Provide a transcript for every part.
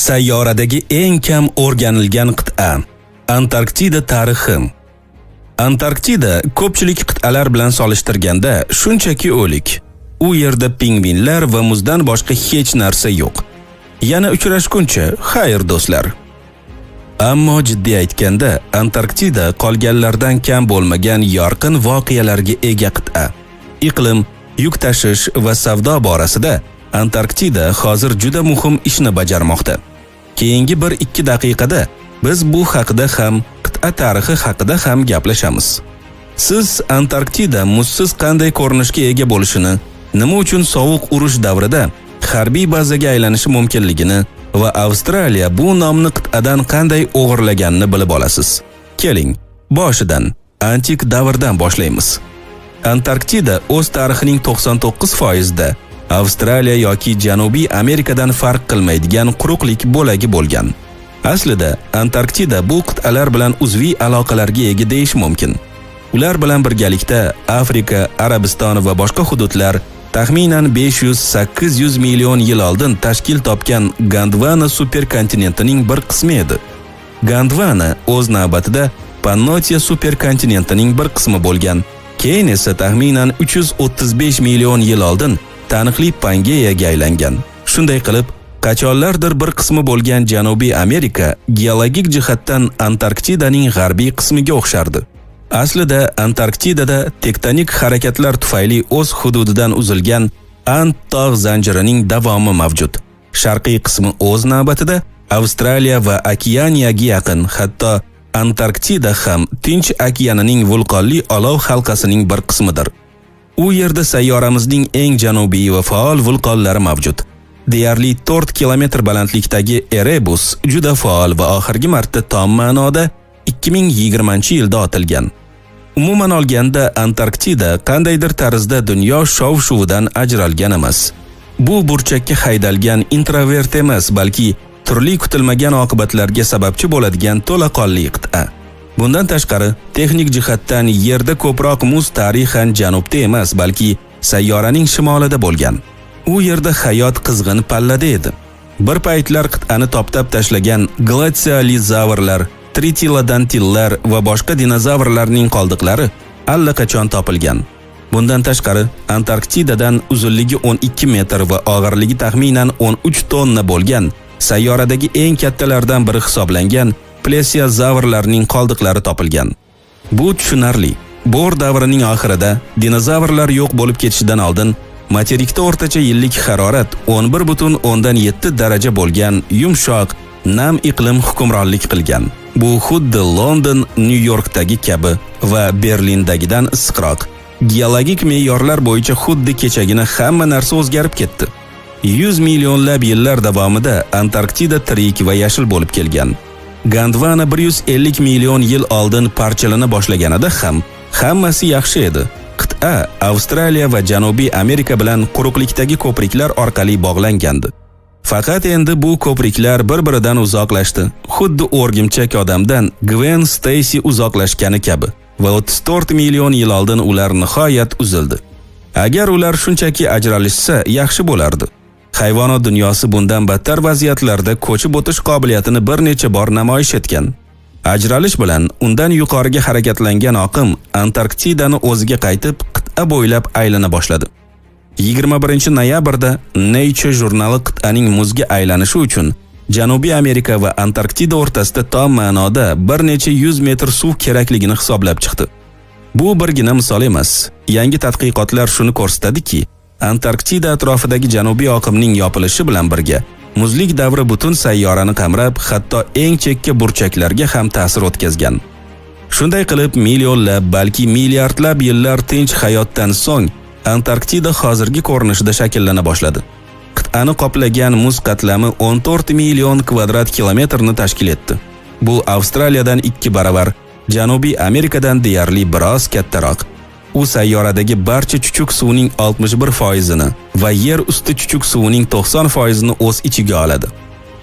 Sayyoradagi eng kam o'rganilgan qit'a. Antarktida tarixi. Antarktida ko'pchilik qit'alar bilan solishtirganda shunchaki o'lik. U yerda pingvinlar va muzdan boshqa hech narsa yo'q. Yana uchrashguncha, xayr do'stlar. Ammo jiddiy aytganda, Antarktida qolganlardan kam bo'lmagan yorqin voqealarga ega qit'a. Iqlim, yuk tashish va savdo borasida Antarktida hozir juda muhim ishni bajarmoqda. Keyingi 1-2 daqiqada biz bu haqida ham, qit'a tarixi haqida ham gaplashamiz. Siz Antarktida muzsiz qanday ko'rinishga ega bo'lishini, nima uchun sovuq urush davrida harbiy bazaga aylanishi mumkinligini va Avstraliya bu nomni qit'adan qanday o'g'irlaganini bilib olasiz. Keling, boshidan, antik davrdan boshlaymiz. Antarktida o'z tarixining 99% Avstraliya yoki Janubiy Amerikadan farq qilmaydigan quruqlik bo'lagi bo'lgan. Aslida Antarktida bu qit'alar bilan uzviy aloqalarga ega deyish mumkin. Ular bilan birgalikda Afrika, Arabiston va boshqa hududlar taxminan 500-800 million yil oldin tashkil topgan Gondwana superkontinentining bir qismi edi. Gondwana o'z navbatida Pannotia superkontinentining bir qismi bo'lgan. Keyin esa taxminan 335 million yil oldin taniqli Pangeyaga aylangan. Shunday qilib, qachonlardir bir qismi bo'lgan Janubiy Amerika geologik jihatdan Antarktidaning g'arbiy qismiga o'xshardi. Aslida Antarktidada tektonik harakatlar tufayli o'z hududidan uzilgan Ant tog' zanjirining davomi mavjud. Sharqiy qismi o'z navbatida Avstraliya va Okeaniyaga yaqin, hatto Antarktida ham Tinch okeanining vulqonli olov halqasining bir qismidir. U yerda sayyoramizning eng janubiy va faol vulqonlari mavjud. Deyarli 4 kilometr balandlikdagi Erebus juda faol va oxirgi marta tom ma'noda 2020-yilda otilgan. Umuman olganda Antarktida qandaydir tarzda dunyo shov-shuvidan ajralgan emas. Bu burchakka haydalgan introvert emas, balki turli kutilmagan oqibatlarga sababchi bo'ladigan to'laqonli qit'a. Bundan tashqari, texnik jihatdan yerda ko'proq muz tarixan janubda emas, balki sayyoraning shimolida bo'lgan. U yerda hayot qizg'in pallada edi. Bir paytlar qit'ani toptab tashlagan glatsializavrlar, tritilodantillar va boshqa dinozavrlarning qoldiqlari allaqachon topilgan. Bundan tashqari, Antarktidadan uzunligi 12 metr va og'irligi taxminan 13 tonna bo'lgan sayyoradagi eng kattalardan biri hisoblangan plesiozavrlarning qoldiqlari topilgan. Bu tushunarli. Bor davrining oxirida dinozavrlar yo'q bo'lib ketishidan oldin materikda o'rtacha yillik harorat 11,7 daraja bo'lgan yumshoq, nam iqlim hukmronlik qilgan. Bu xuddi London, New Yorkdagi kabi va Berlindagidan issiqroq. Geologik me'yorlar bo'yicha xuddi kechagina hamma narsa o'zgarib ketdi. 100 millionlab yillar davomida Antarktida tirik va yashil bo'lib kelgan. Gondwana 150 million yil oldin parchalana boshlaganida ham hammasi yaxshi edi. Qit'a Avstraliya va Janubiy Amerika bilan quruqlikdagi ko'priklar orqali bog'langandi. Faqat endi bu ko'priklar bir-biridan uzoqlashdi. Xuddi o'rgimchak odamdan Gwen Stacy uzoqlashgani kabi. Va 34 million yil oldin ular nihoyat uzildi. Agar ular shunchaki ajralishsa yaxshi bo'lardi. Hayvonot dunyosi bundan battar vaziyatlarda ko'chib o'tish qobiliyatini bir necha bor namoyish etgan. Ajralish bilan undan yuqoriga harakatlangan oqim Antarktidani o'ziga qaytib qit'a bo'ylab aylana boshladi. 21 noyabrda Nature jurnali qit'aning muzga aylanishi uchun Janubiy Amerika va Antarktida o'rtasida tom ma'noda bir necha 100 metr suv kerakligini hisoblab chiqdi. Bu birgina misol emas. Yangi tadqiqotlar shuni ko'rsatadiki, Antarktida atrofidagi janubiy oqimning yopilishi bilan birga muzlik davri butun sayyorani qamrab, hatto eng chekka burchaklarga ham ta'sir o'tkazgan. Shunday qilib, millionlab, balki milliardlab yillar tinch hayotdan so'ng Antarktida hozirgi ko'rinishida shakllana boshladi. Qit'ani qoplagan muz qatlami 14 million kvadrat kilometrni tashkil etdi. Bu Avstraliyadan 2 baravar, Janubiy Amerikadan deyarli biroz kattaroq. U sayyoradagi barcha chuchuk suvning 61% va yer usti chuchuk suvining 90% o'z ichiga oladi.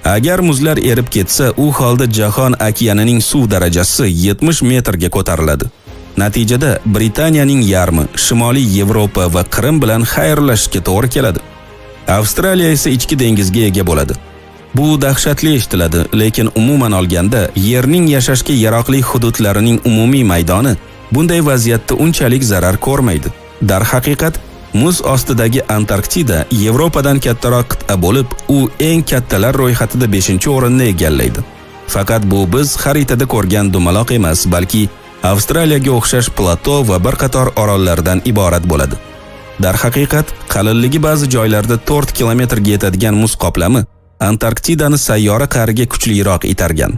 Agar muzlar erib ketsa, u holda jahon okeanining suv darajasi 70 metrga ko'tariladi. Natijada Britaniyaning yarmi, Shimoliy Yevropa va Qrim bilan xayrlashishga to'g'ri keladi. Avstraliya esa ichki dengizga ega bo'ladi. Bu dahshatli eshitiladi, lekin umuman olganda Yerning yashashga yaroqli hududlarining umumiy maydoni bunday vaziyatda unchalik zarar ko'rmaydi. Darhaqiqat, muz ostidagi Antarktida Yevropadan kattaroq qit'a bo'lib, u eng kattalar ro'yxatida 5-o'rinni egallaydi. Faqat bu biz xaritada ko'rgan dumaloq emas, balki Avstraliyaga o'xshash plato va bir qator orollardan iborat bo'ladi. Darhaqiqat, qalinligi ba'zi joylarda 4 kilometrga yetadigan muz qoplami Antarktidani sayyora qa'riga kuchliroq itargan.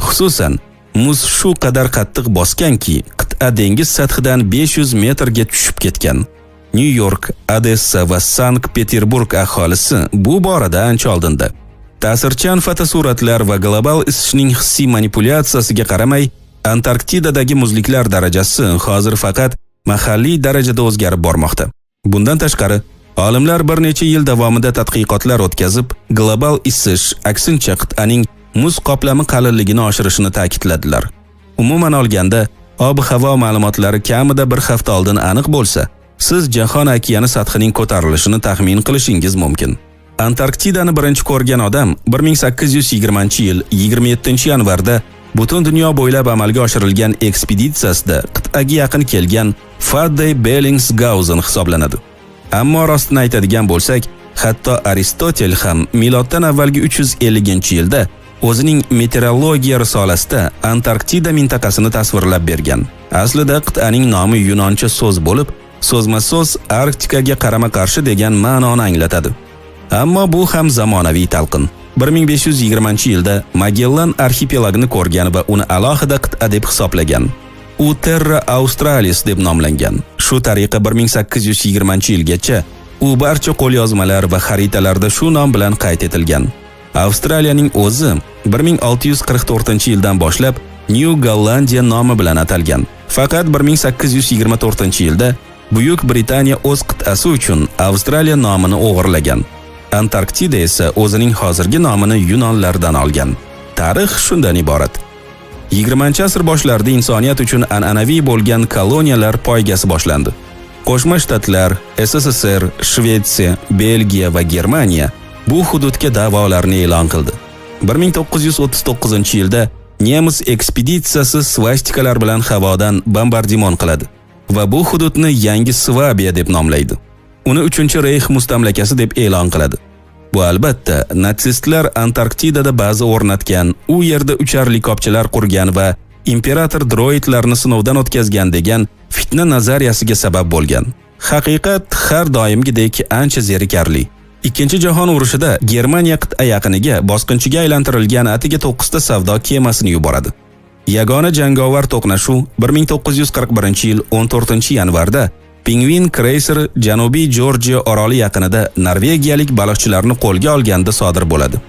Xususan, muz shu qadar qattiq bosganki, qit'a dengiz sathidan 500 metrga tushib ketgan. New York, Odessa va Sankt-Peterburg aholisi bu borada ancha oldinda. Ta'sirchan fotosuratlar va global isishning hissiy manipulyatsiyasiga qaramay, Antarktidadagi muzliklar darajasi hozir faqat mahalliy darajada o'zgarib bormoqda. Bundan tashqari, olimlar bir necha yil davomida tadqiqotlar o'tkazib, global isish aksincha qit'aning muz qoplami qalinligini oshirishini ta'kidladilar. Umuman olganda, ob-havo ma'lumotlari kamida bir hafta oldin aniq bo'lsa, siz Jahon okeani sathining ko'tarilishini taxmin qilishingiz mumkin. Antarktidani birinchi ko'rgan odam 1820-yil 27-yanvarda butun dunyo bo'ylab amalga oshirilgan ekspeditsiyasida qit'aga yaqin kelgan Fadday Bellingsgausen hisoblanadi. Ammo rostini aytadigan bo'lsak, hatto Aristotel ham miloddan avvalgi 350-yilda o'zining meteorologiya risolasida Antarktida mintaqasini tasvirlab bergan. Aslida qit'aning nomi yunoncha so'z bo'lib, so'zma-so'z Arktikaga qarama-qarshi degan ma'noni anglatadi. Ammo bu ham zamonaviy talqin. 1520-yilda Magellan arxipelagini ko'rgan va uni alohida qit'a deb hisoblagan. U Terra Australis deb nomlangan. Shu tariqa 1820-yilgacha u barcha qo'lyozmalar va xaritalarda shu nom bilan qayd etilgan. Avstraliyaning o'zi 1644-yildan boshlab New Gollandiya nomi bilan atalgan. Faqat 1824-yilda Buyuk Britaniya o'z qit'asi uchun Avstraliya nomini o'g'irlagan. Antarktida esa o'zining hozirgi nomini Yunonlardan olgan. Tarix shundan iborat. 20-asr boshlarida insoniyat uchun an'anaviy bo'lgan koloniyalar poygasi boshlandi. Qo'shma Shtatlar, SSSR, Shvetsiya, Belgiya va Germaniya bu hududga da'volarni e'lon qildi. 1939-yilda Nemis ekspeditsiyasi svastikalar bilan havodan bombardimon qiladi va bu hududni yangi Svabiya deb nomlaydi. Uni 3-Reyx mustamlakasi deb e'lon qiladi. Bu albatta natsistlar Antarktidada baza o'rnatgan, u yerda uchar likopchalar qurgan va imperator droidlarni sinovdan o'tkazgan degan fitna nazariyasiga sabab bo'lgan. Haqiqat har doimgidek ancha zerikarli. Ikkinchi jahon urushida Germaniya qit'a yaqiniga bosqinchiga aylantirilgan atiga 9 ta savdo kemasini yuboradi. Yagona jangovar to'qnashuv 1941-yil 14-yanvarda Penguin kreyseri Janubiy Jorjiya oroli yaqinida norvegiyalik baliqchilarni qo'lga olganda sodir bo'ladi.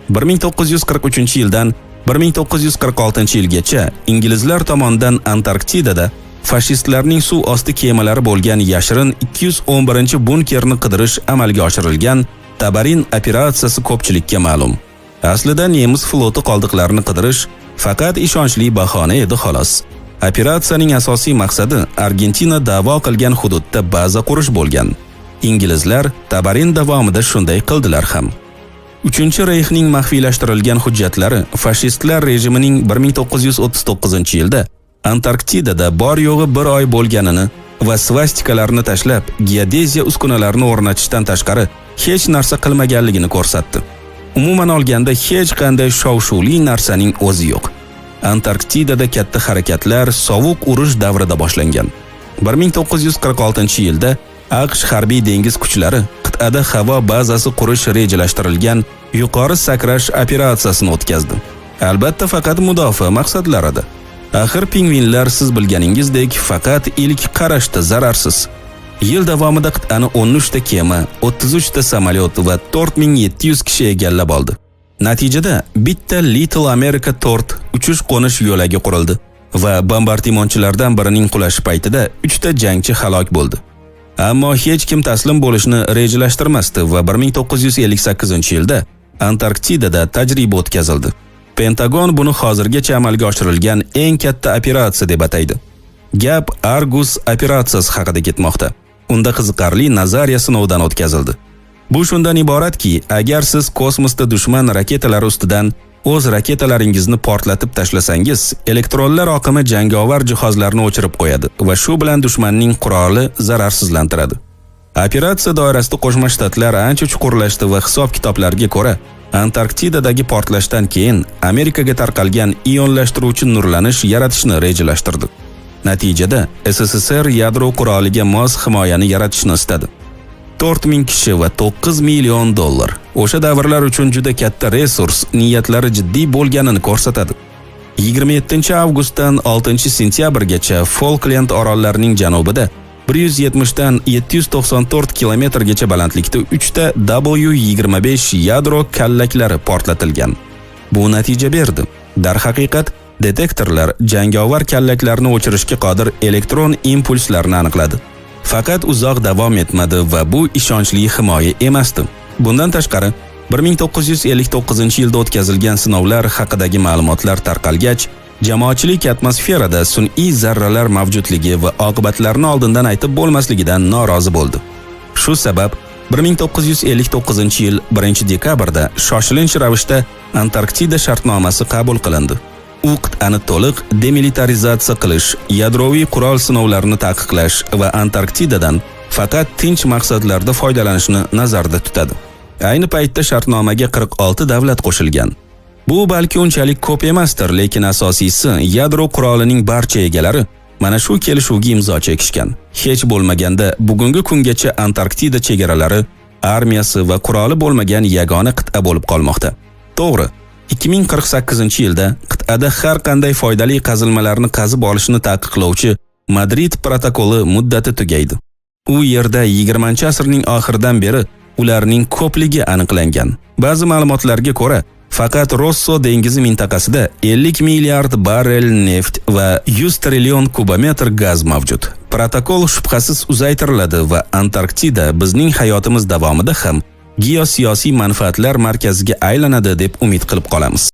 1943-yildan 1946-yilgacha inglizlar tomonidan Antarktidada fashistlarning suv osti kemalari bo'lgan yashirin 211-bunkerni qidirish amalga oshirilgan Tabarin operatsiyasi ko'pchilikka ma'lum. Aslida nemis floti qoldiqlarini qidirish faqat ishonchli bahona edi xolos. Operatsiyaning asosiy maqsadi Argentina da'vo qilgan hududda baza qurish bo'lgan. Inglizlar Tabarin davomida shunday qildilar ham. 3-Reyxning maxfiylashtirilgan hujjatlari fashistlar rejimining 1939-yilda Antarktidada bor yo'g'i bir oy bo'lganini va svastikalarni tashlab geodeziya uskunalarini o'rnatishdan tashqari hech narsa qilmaganligini ko'rsatdi. Umuman olganda hech qanday shov-shuvli narsaning o'zi yo'q. Antarktidada katta harakatlar sovuq urush davrida boshlangan. 1946-yilda AQSh harbiy dengiz kuchlari qit'ada havo bazasi qurish rejalashtirilgan yuqori sakrash operatsiyasini o'tkazdi. Albatta faqat mudofaa maqsadlarida. Axir pingvinlar siz bilganingizdek faqat ilk qarashda zararsiz. Yil davomida qit'ani 13 ta kema, 33 ta samolyot va 4700 kishi egallab oldi. Natijada bitta Little America 4 uchish-qo'nish yo'lagi qurildi va bombardimonchilardan birining qulashi paytida 3 ta jangchi halok bo'ldi. Ammo hech kim taslim bo'lishni rejalashtirmasdi va 1958-yilda Antarktidada tajriba o'tkazildi. Pentagon buni hozirgacha amalga oshirilgan eng katta operatsiya deb ataydi. Gap Argus operatsiyasi haqida ketmoqda. Unda qiziqarli nazariya sinovdan o'tkazildi. Bu shundan iboratki, agar siz kosmosda dushman raketalari ustidan o'z raketalaringizni portlatib tashlasangiz, elektronlar oqimi jangovar jihozlarni o'chirib qo'yadi va shu bilan dushmanning quroli zararsizlantiradi. Operatsiya doirasida Qo'shma Shtatlar ancha chuqurlashdi va hisob-kitoblarga ko'ra, Antarktidadagi portlashdan keyin Amerikaga tarqalgan ionlashtiruvchi nurlanish yaratishni rejalashtirdi. Natijada SSSR yadro quroliga mos himoyani yaratishni istadi. 4000 kishi va $9 million. O'sha davrlar uchun juda katta resurs, niyatlari jiddiy bo'lganini ko'rsatadi. 27-avgustdan 6-sentyabrgacha Falkland orollarining janubida 170 dan 794 kilometrgacha balandlikda 3 ta W-25 yadro kallaklari portlatilgan. Bu natija berdi. Darhaqiqat, detektorlar jangovar kallaklarni o'chirishga qodir elektron impulslarni aniqladi. Faqat uzoq davom etmadi va bu ishonchli himoya emasdi. Bundan tashqari, 1959-yilda o'tkazilgan sinovlar haqidagi ma'lumotlar tarqalgach, jamoatchilik atmosferada sun'iy zarralar mavjudligi va oqibatlarini oldindan aytib bo'lmasligidan norozi bo'ldi. Shu sabab 1959-yil 1-dekabrda shoshilinch ravishda Antarktida shartnomasi qabul qilindi. U qit'ani to'liq demilitarizatsiya qilish, yadroviy qurol sinovlarini taqiqlash va Antarktidadan faqat tinch maqsadlarda foydalanishni nazarda tutadi. Ayni paytda shartnomaga 46 davlat qo'shilgan. Bu balki unchalik ko'p emasdir, lekin asosiysi yadro qurolining barcha egalari mana shu kelishuvga imzo chekishgan. Hech bo'lmaganda bugungi kungacha Antarktida chegaralari, armiyasi va quroli bo'lmagan yagona qit'a bo'lib qolmoqda. To'g'ri, 2048-yilda qit'ada har qanday foydali qazilmalarni qazib olishni taqiqlovchi Madrid protokoli muddati tugaydi. U yerda 20-asrning oxiridan beri ularning ko'pligi aniqlangan. Ba'zi ma'lumotlarga ko'ra, faqat Rosso dengizi mintaqasida 50 milliard barrel neft va 100 trillion kubometr gaz mavjud. Protokol shubhasiz uzaytiriladi va Antarktida bizning hayotimiz davomida ham geosiyosiy manfaatlar markaziga aylanadi deb umid qilib qolamiz.